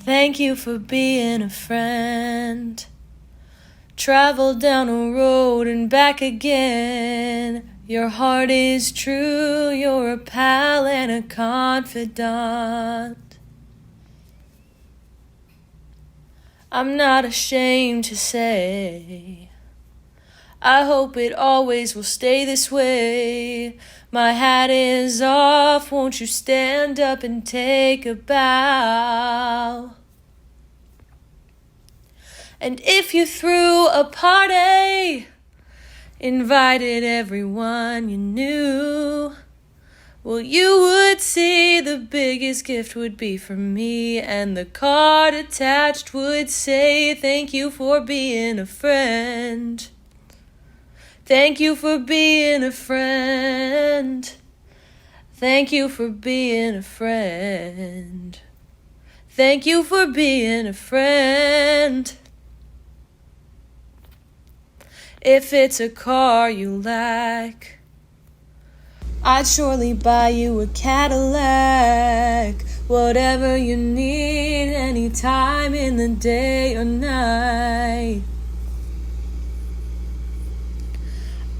Thank you for being a friend. Travel down a road and back again. Your heart is true, you're a pal and a confidant. I'm not ashamed to say, I hope it always will stay this way. My hat is off, won't you stand up and take a bow? And if you threw a party, invited everyone you knew, well, you would see the biggest gift would be from me, and the card attached would say, thank you for being a friend. Thank you for being a friend. Thank you for being a friend. Thank you for being a friend. If it's a car you like, I'd surely buy you a Cadillac. Whatever you need, any time in the day or night.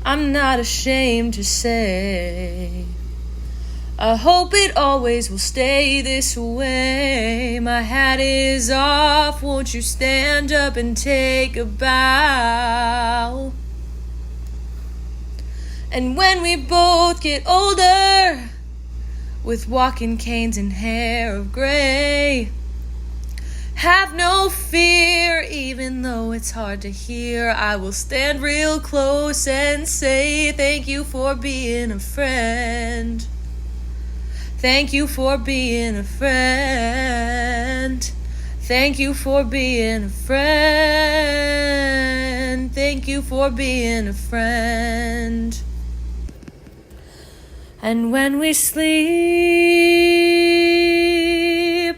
I'm not ashamed to say, I hope it always will stay this way. My hat is off, won't you stand up and take a bow? And when we both get older, with walking canes and hair of gray, have no fear, even though it's hard to hear, I will stand real close and say, thank you for being a friend. Thank you for being a friend. Thank you for being a friend. Thank you for being a friend. And when we sleep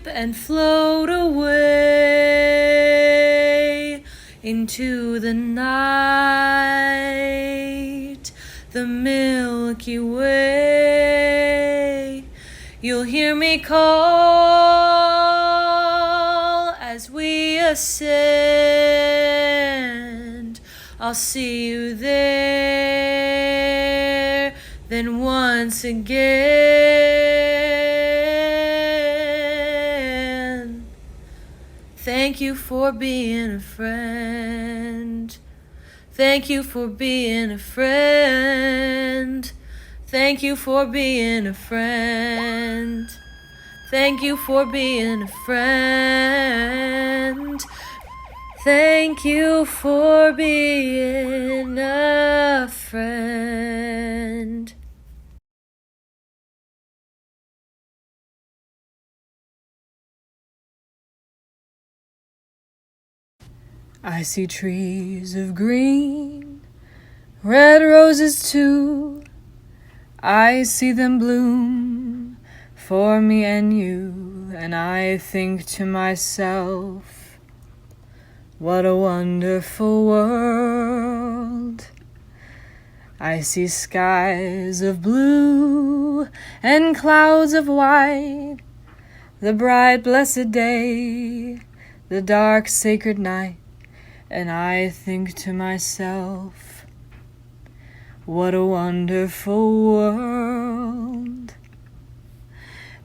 and float away into the night, the Milky Way, you'll hear me call as we ascend. I'll see you there, then once again. Thank you for being a friend. Thank you for being a friend. Thank you for being a friend. Thank you for being a friend. Thank you for being a friend. I see trees of green, red roses too. I see them bloom for me and you, and I think to myself, what a wonderful world. I see skies of blue and clouds of white, the bright blessed day, the dark sacred night, and I think to myself, what a wonderful world.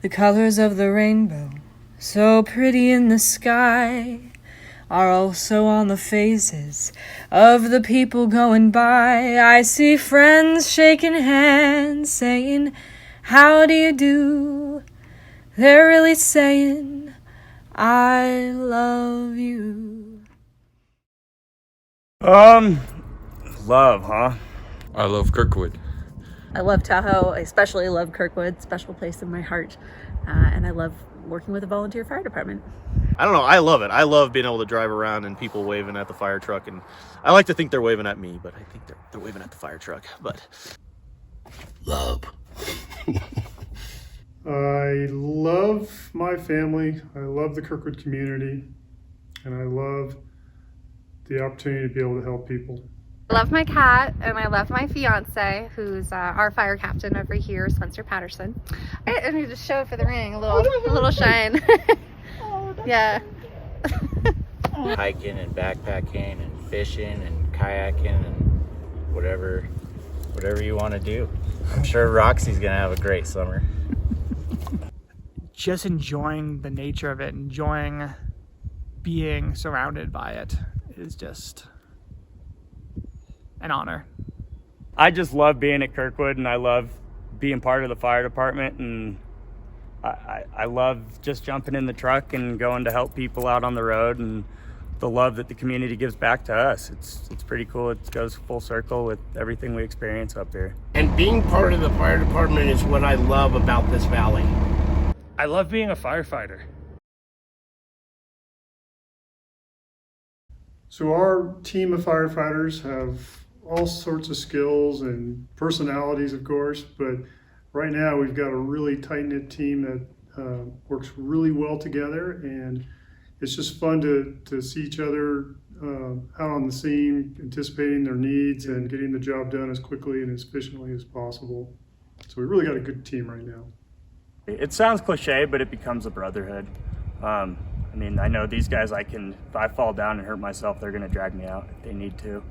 The colors of the rainbow, so pretty in the sky, are also on the faces of the people going by. I see friends shaking hands, saying, how do you do? They're really saying, I love you. Love, huh? I love Kirkwood. I love Tahoe. I especially love Kirkwood, special place in my heart. And I love working with the volunteer fire department. I don't know, I love it. I love being able to drive around and people waving at the fire truck, and I like to think they're waving at me, but I think they're waving at the fire truck. But Love. I love my family. I love the Kirkwood community, and I love the opportunity to be able to help people. I love my cat, and I love my fiance, who's our fire captain over here, Spencer Patterson. I need to show for the ring a little shine. Yeah. Hiking and backpacking and fishing and kayaking and whatever you want to do. I'm sure Roxy's gonna have a great summer. Just enjoying the nature of it, enjoying being surrounded by it is just an honor. I just love being at Kirkwood, and I love being part of the fire department, and I love just jumping in the truck and going to help people out on the road, and the love that the community gives back to us. It's pretty cool. It goes full circle with everything we experience up here. And being part of the fire department is what I love about this valley. I love being a firefighter. So our team of firefighters have all sorts of skills and personalities, of course, but right now we've got a really tight-knit team that works really well together, and it's just fun to see each other out on the scene, anticipating their needs and getting the job done as quickly and as efficiently as possible. So we really got a good team right now. It sounds cliche, but it becomes a brotherhood. I mean, I know these guys, if I fall down and hurt myself, they're gonna drag me out if they need to.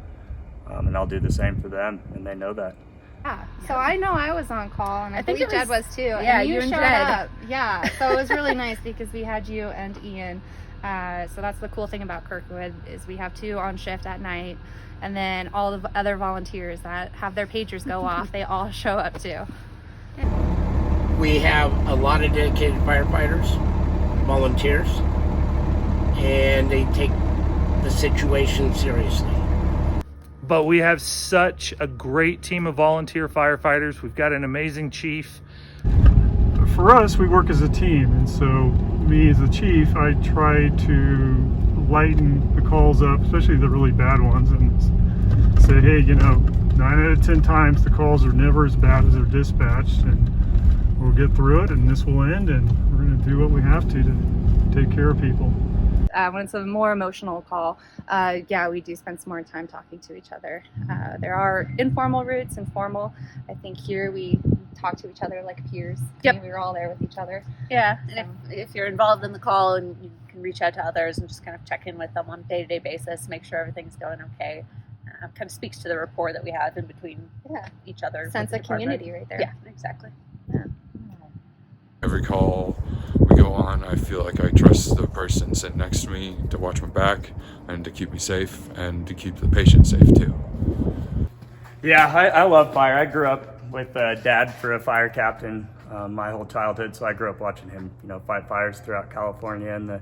And I'll do the same for them, and they know that. Yeah. So I know I was on call, and I think believe Jed was too. Yeah, and you and showed Jed. up. Yeah. So it was really nice because we had you and Ian. So that's the cool thing about Kirkwood is we have 2 on shift at night, and then all the other volunteers that have their pagers go off, they all show up too. We have a lot of dedicated firefighters, volunteers, and they take the situation seriously. But we have such a great team of volunteer firefighters. We've got an amazing chief. For us, we work as a team, and so me as the chief, I try to lighten the calls up, especially the really bad ones, and say, hey, 9 out of 10 times the calls are never as bad as they're dispatched, and we'll get through it, and this will end, and we're going to do what we have to take care of people. When it's a more emotional call, we do spend some more time talking to each other. There are informal routes and formal. I think here we talk to each other like peers. Yep. I mean, we were all there with each other. Yeah, and if you're involved in the call, and you can reach out to others and just kind of check in with them on a day-to-day basis, make sure everything's going okay. Kind of speaks to the rapport that we have in between each other. Sense of community right there. Yeah, exactly. Every call we go on, I feel like I trust the person sitting next to me to watch my back and to keep me safe and to keep the patient safe too. Yeah, I love fire. I grew up with Dad for a fire captain my whole childhood, so I grew up watching him, fight fires throughout California in the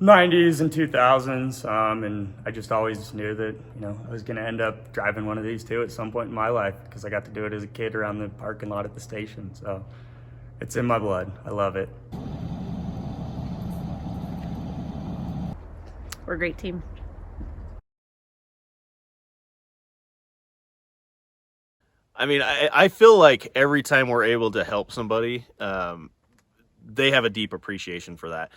90s and 2000s, and I just always knew that I was going to end up driving one of these too at some point in my life, because I got to do it as a kid around the parking lot at the station. So it's in my blood. I love it. We're a great team. I mean, I feel like every time we're able to help somebody, they have a deep appreciation for that.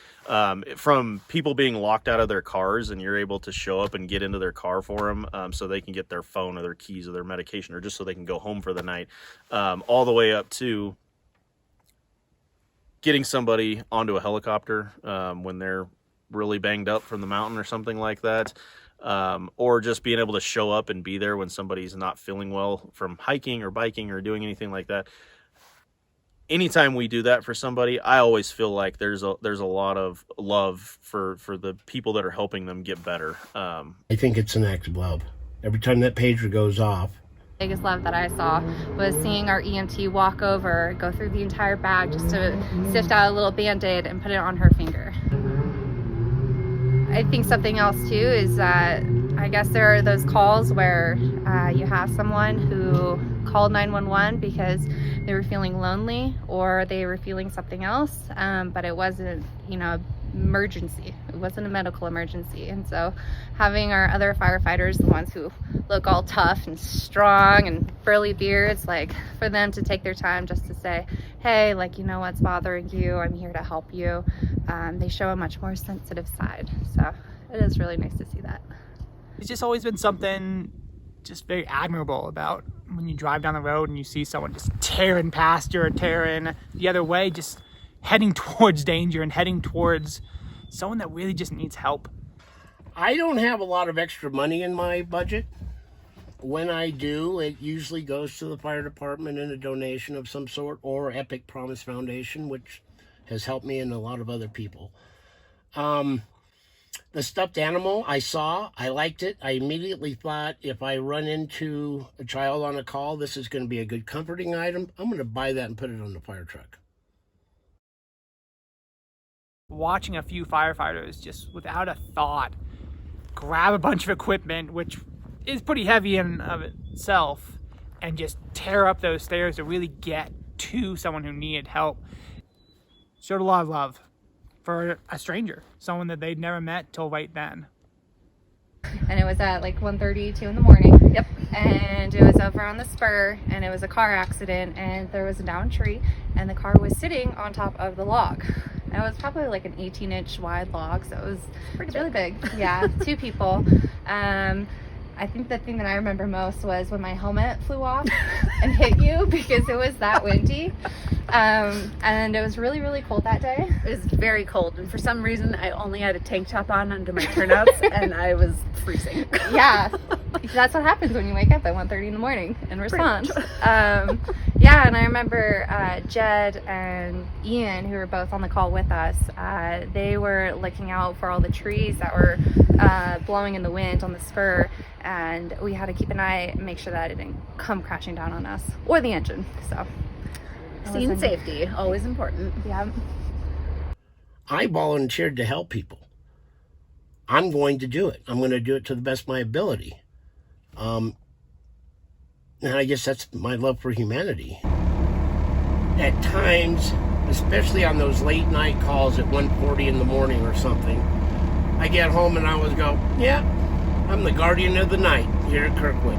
From people being locked out of their cars and you're able to show up and get into their car for them so they can get their phone or their keys or their medication, or just so they can go home for the night, all the way up to getting somebody onto a helicopter when they're really banged up from the mountain or something like that. Or just being able to show up and be there when somebody's not feeling well from hiking or biking or doing anything like that. Anytime we do that for somebody, I always feel like there's a lot of love for the people that are helping them get better. I think it's an act of love. Every time that pager goes off, Biggest love that I saw was seeing our EMT walk over, go through the entire bag just to sift out a little Band-Aid and put it on her finger. I think something else too is I guess there are those calls where you have someone who called 911 because they were feeling lonely or they were feeling something else, but it wasn't, emergency. It wasn't a medical emergency. And so having our other firefighters, the ones who look all tough and strong and burly beards, for them to take their time just to say, hey, what's bothering you? I'm here to help you. They show a much more sensitive side. So it is really nice to see that. It's just always been something just very admirable about when you drive down the road and you see someone just tearing past you or tearing the other way, just heading towards danger and heading towards someone that really just needs help. I don't have a lot of extra money in my budget. When I do, it usually goes to the fire department in a donation of some sort, or Epic Promise Foundation, which has helped me and a lot of other people. The stuffed animal I saw, I liked it. I immediately thought, if I run into a child on a call, this is going to be a good comforting item. I'm going to buy that and put it on the fire truck. Watching a few firefighters just without a thought grab a bunch of equipment, which is pretty heavy in of itself, and just tear up those stairs to really get to someone who needed help, showed a lot of love for a stranger, someone that they'd never met till right then. And it was at like 1:30, 2 in the morning. Yep. And it was over on the spur, and it was a car accident, and there was a downed tree, and the car was sitting on top of the log. And it was probably like an 18-inch wide log, so it was really big. Yeah, 2 people. I think the thing that I remember most was when my helmet flew off and hit you, because it was that windy. And it was really, really cold that day. It was very cold, and for some reason I only had a tank top on under my turnouts and I was freezing. Yeah, that's what happens when you wake up at 1:30 in the morning and respond. Yeah, and I remember Jed and Ian, who were both on the call with us, they were looking out for all the trees that were blowing in the wind on the spur, and we had to keep an eye and make sure that it didn't come crashing down on us or the engine. So Scene safety, always important. Yeah. I volunteered to help people. I'm going to do it. I'm going to do it to the best of my ability. And I guess that's my love for humanity. At times, especially on those late night calls at 1:40 in the morning or something, I get home and I always go, yeah, I'm the guardian of the night here at Kirkwood.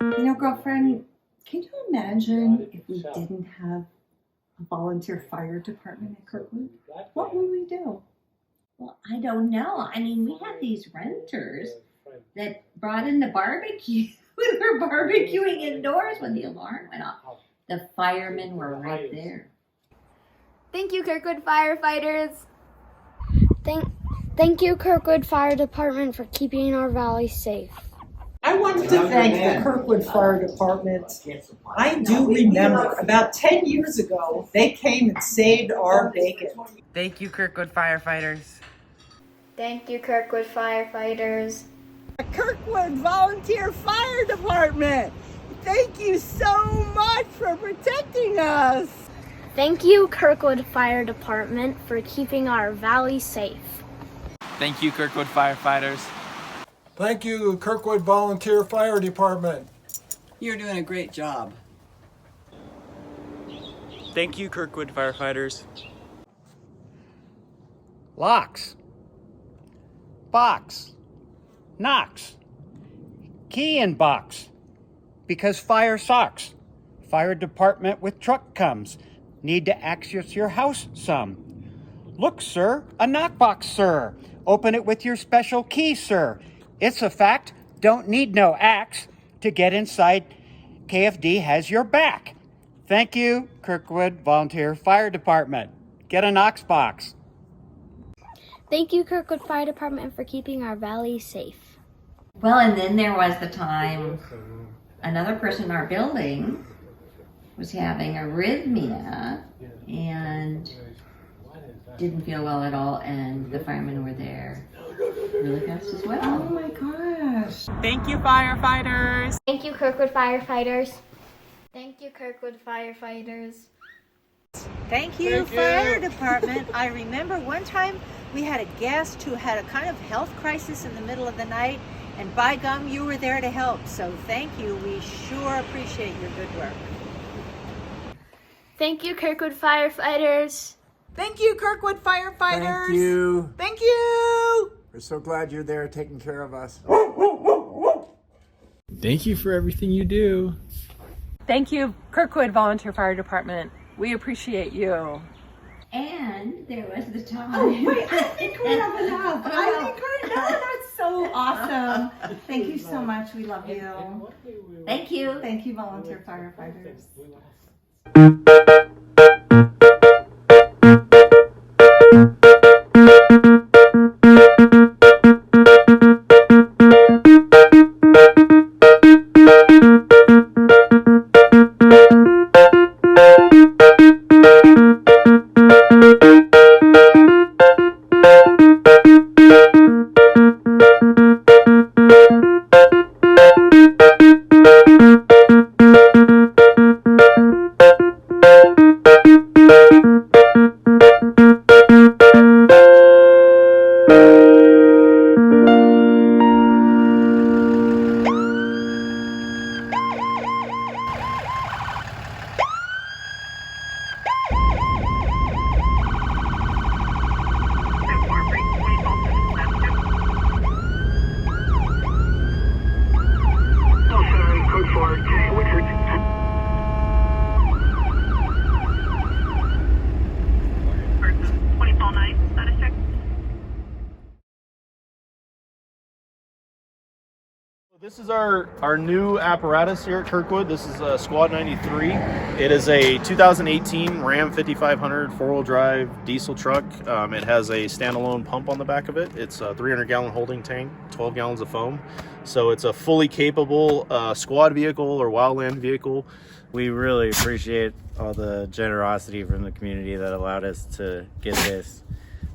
You know, girlfriend, can you imagine if we didn't have a volunteer fire department at Kirkwood? What would we do? Well, I don't know. I mean, we had these renters that brought in the barbecue. We were barbecuing indoors when the alarm went off. The firemen were right there. Thank you, Kirkwood firefighters. Thank you, Kirkwood Fire Department, for keeping our valley safe. I wanted to thank the Kirkwood Fire Department. I do remember about 10 years ago, they came and saved our bacon. Thank you, Kirkwood firefighters. Thank you, Kirkwood firefighters. Kirkwood Volunteer Fire Department, thank you so much for protecting us. Thank you, Kirkwood Fire Department, for keeping our valley safe. Thank you, Kirkwood firefighters. Thank you, Kirkwood Volunteer Fire Department. You're doing a great job. Thank you, Kirkwood firefighters. Locks, box, knocks, key in box, because fire sucks. Fire department with truck comes. Need to access your house some. Look, sir, a knockbox, sir. Open it with your special key, sir. It's a fact, don't need no axe to get inside. KFD has your back. Thank you, Kirkwood Volunteer Fire Department. Get a Knox box. Thank you, Kirkwood Fire Department, for keeping our valley safe. Well, and then there was the time another person in our building was having arrhythmia and didn't feel well at all, and the firemen were there really fast as well. Oh my gosh. Thank you, firefighters. Thank you, Kirkwood firefighters. Thank you, Kirkwood firefighters. Thank you, Fire Department. I remember one time we had a guest who had a kind of health crisis in the middle of the night, and by gum, you were there to help. So thank you. We sure appreciate your good work. Thank you, Kirkwood firefighters. Thank you, Kirkwood firefighters. Thank you. Thank you. We're so glad you're there taking care of us. Thank you for everything you do. Thank you, Kirkwood Volunteer Fire Department. We appreciate you. And there was the time. Oh, wait, I think we have enough. That's so awesome. Thank you so much. We love you. Thank you. Thank you, volunteer firefighters. This is our new apparatus here at Kirkwood. This is Squad 93. It is a 2018 Ram 5500 four-wheel drive diesel truck. It has a standalone pump on the back of it. It's a 300-gallon holding tank, 12 gallons of foam. So it's a fully capable squad vehicle or wildland vehicle. We really appreciate all the generosity from the community that allowed us to get this.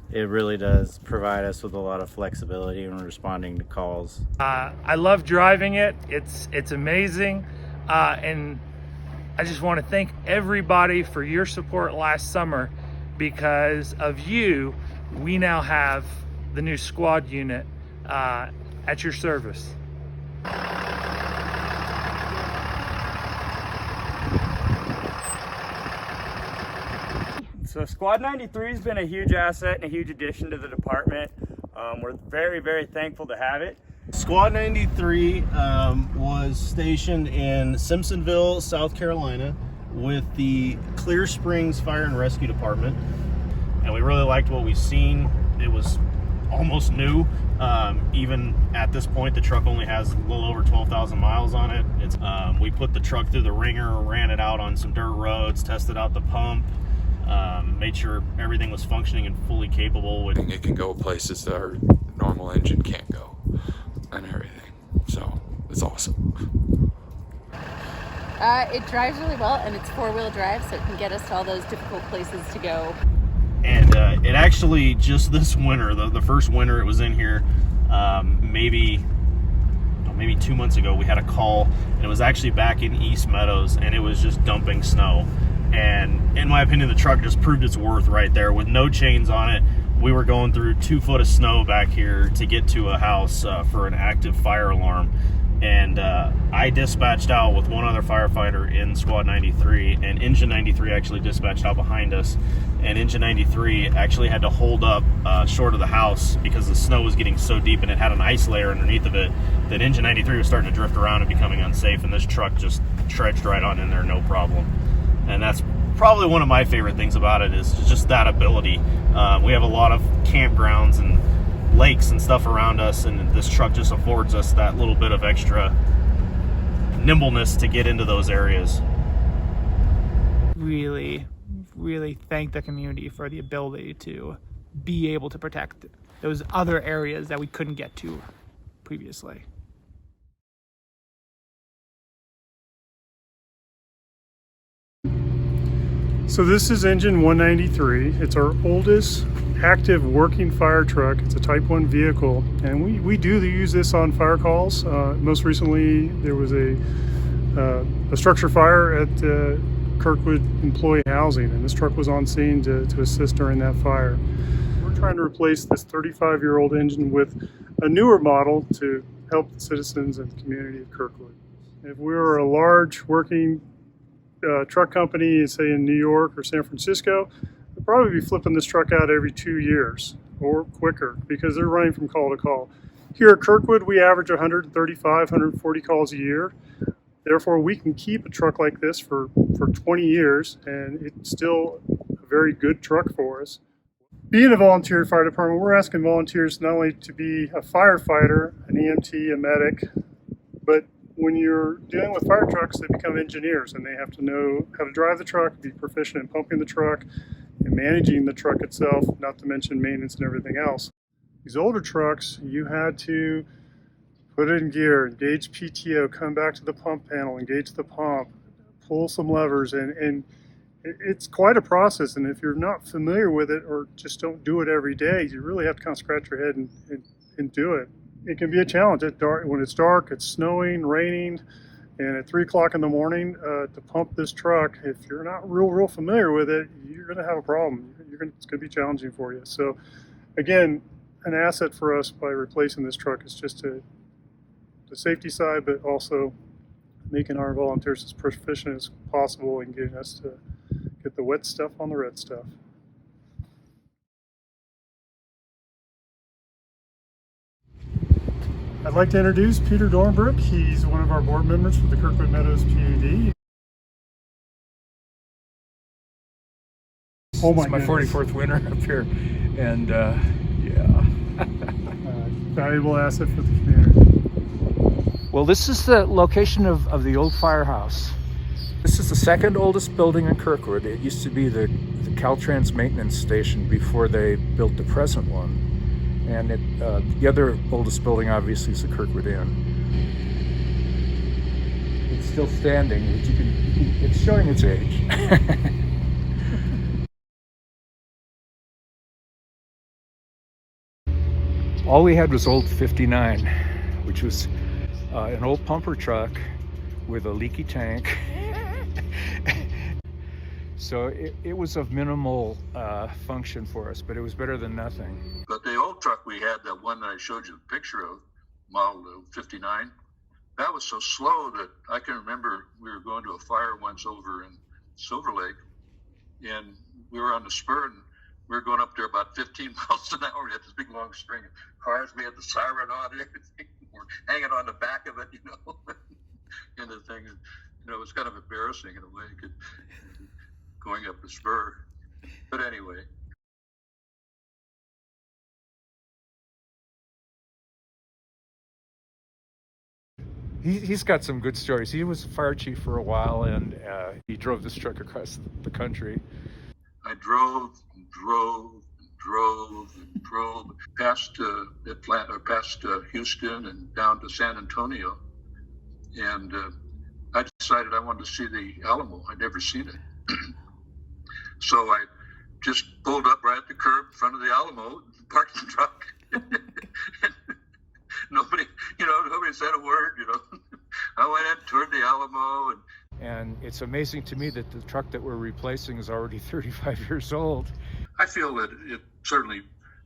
It really does provide us with a lot of flexibility when responding to calls. I love driving it. It's amazing. And I just want to thank everybody for your support last summer. Because of you, we now have the new squad unit at your service. So Squad 93 has been a huge asset and a huge addition to the department. We're very, very thankful to have it. Squad 93 was stationed in Simpsonville, South Carolina with the Clear Springs Fire and Rescue Department. And we really liked what we've seen. It was almost new. Even at this point, the truck only has a little over 12,000 miles on it. We put the truck through the ringer, ran it out on some dirt roads, tested out the pump, made sure everything was functioning and fully capable. It can go places that our normal engine can't go and everything. So it's awesome. It drives really well, and it's four-wheel drive, so it can get us to all those difficult places to go. And it actually, just this winter, the first winter it was in here, maybe 2 months ago, we had a call, and it was actually back in East Meadows, and it was just dumping snow. And in my opinion, the truck just proved its worth right there. With no chains on it, we were going through 2 foot of snow back here to get to a house for an active fire alarm. And I dispatched out with one other firefighter in Squad 93, and Engine 93 actually dispatched out behind us. And Engine 93 actually had to hold up short of the house because the snow was getting so deep and it had an ice layer underneath of it that Engine 93 was starting to drift around and becoming unsafe, and this truck just trudged right on in there, no problem. And that's probably one of my favorite things about it, is just that ability. We have a lot of campgrounds and lakes and stuff around us, and this truck just affords us that little bit of extra nimbleness to get into those areas. Really thank the community for the ability to be able to protect those other areas that we couldn't get to previously. So this is Engine 193. It's our oldest active working fire truck. It's a Type 1 vehicle, and we do use this on fire calls. Most recently, there was a structure fire at Kirkwood Employee Housing, and this truck was on scene to assist during that fire. We're trying to replace this 35-year-old engine with a newer model to help the citizens and the community of Kirkwood. If we were a large working truck company, say in New York or San Francisco, we'll probably be flipping this truck out every 2 years or quicker because they're running from call to call. Here at Kirkwood, we average 135, 140 calls a year. Therefore, we can keep a truck like this for 20 years, and it's still a very good truck for us. Being a volunteer fire department, we're asking volunteers not only to be a firefighter, an EMT, a medic, but when you're dealing with fire trucks, they become engineers and they have to know how to drive the truck, be proficient in pumping the truck and managing the truck itself, not to mention maintenance and everything else. These older trucks, you had to put it in gear, engage PTO, come back to the pump panel, engage the pump, pull some levers, and it's quite a process. And if you're not familiar with it or just don't do it every day, you really have to kind of scratch your head and do it. It can be a challenge at dark. When it's dark, it's snowing, raining, and at 3 o'clock in the morning to pump this truck, if you're not real familiar with it, you're going to have a problem. It's going to be challenging for you. So again, an asset for us by replacing this truck is just the safety side, but also making our volunteers as proficient as possible and getting us to get the wet stuff on the red stuff. I'd like to introduce Peter Dornbrook. He's one of our board members for the Kirkwood Meadows PUD. Oh my goodness. It's my 44th winter up here, and yeah. Valuable asset for the community. Well, this is the location of the old firehouse. This is the second oldest building in Kirkwood. It used to be the Caltrans maintenance station before they built the present one. And the other oldest building, obviously, is the Kirkwood Inn. It's still standing, but it's showing its age. All we had was old 59, which was an old pumper truck with a leaky tank. So it was of minimal function for us, but it was better than nothing. But the old truck we had, that one that I showed you a picture of, model 59, that was so slow that I can remember we were going to a fire once over in Silver Lake, and we were on the spur, and we were going up there about 15 miles an hour. We had this big long string of cars. We had the siren on and everything. We're hanging on the back of it, you know, and the thing, you know, it was kind of embarrassing in a way, going up the spur. But anyway. He's got some good stories. He was a fire chief for a while, and he drove this truck across the country. I drove past Atlanta, past Houston, and down to San Antonio, and I decided I wanted to see the Alamo. I'd never seen it, so I just pulled up right at the curb in front of the Alamo, parked the truck. Nobody said a word, you know. I went in, toured the Alamo, and it's amazing to me that the truck that we're replacing is already 35 years old. I feel that it certainly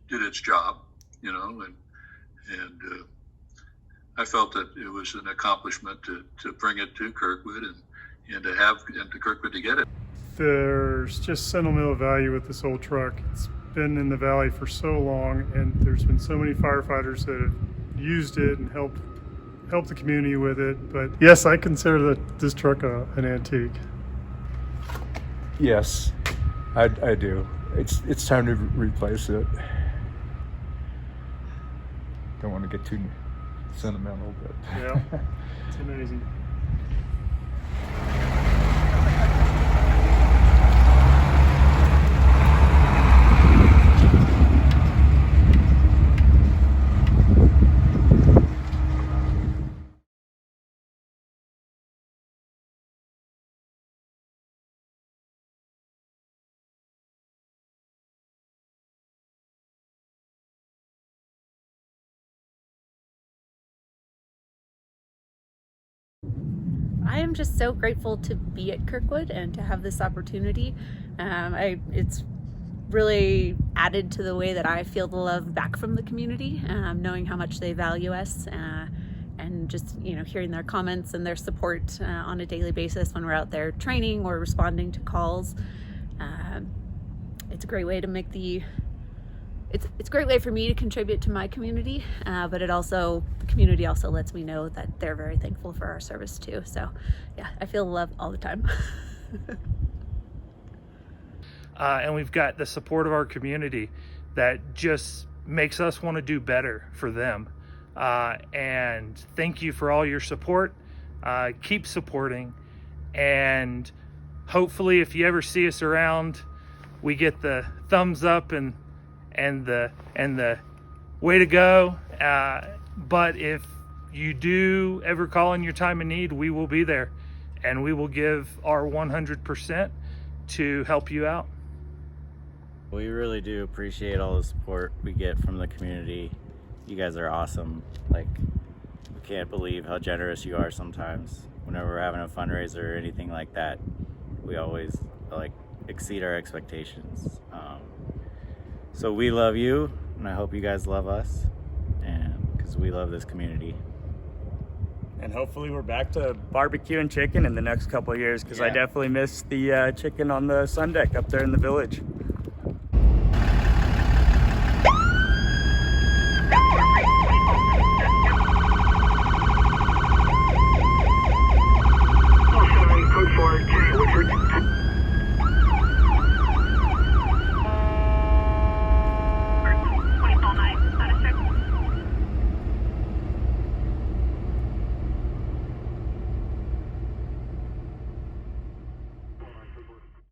did its job, you know, and I felt that it was an accomplishment to bring it to Kirkwood and to Kirkwood to get it. There's just sentimental value with this old truck. It's been in the valley for so long, and there's been so many firefighters that have used it and helped the community with it. But yes, I consider this truck an antique. Yes, I do. It's time to replace it. Don't want to get too sentimental, but yeah, it's amazing. I am just so grateful to be at Kirkwood and to have this opportunity. It's really added to the way that I feel the love back from the community, knowing how much they value us, and just, you know, hearing their comments and their support on a daily basis when we're out there training or responding to calls. It's a great way to make it's a great way for me to contribute to my community, but the community also lets me know that they're very thankful for our service too. So yeah, I feel love all the time. and we've got the support of our community that just makes us want to do better for them. And thank you for all your support. Keep supporting, and hopefully if you ever see us around, we get the thumbs up and the way to go. But if you do ever call in your time of need, we will be there, and we will give our 100% to help you out. We really do appreciate all the support we get from the community. You guys are awesome. Like, we can't believe how generous you are sometimes. Whenever we're having a fundraiser or anything like that, we always like exceed our expectations. So we love you, and I hope you guys love us, and because we love this community. And hopefully we're back to barbecue and chicken in the next couple of years, because I definitely miss the chicken on the sun deck up there in the village.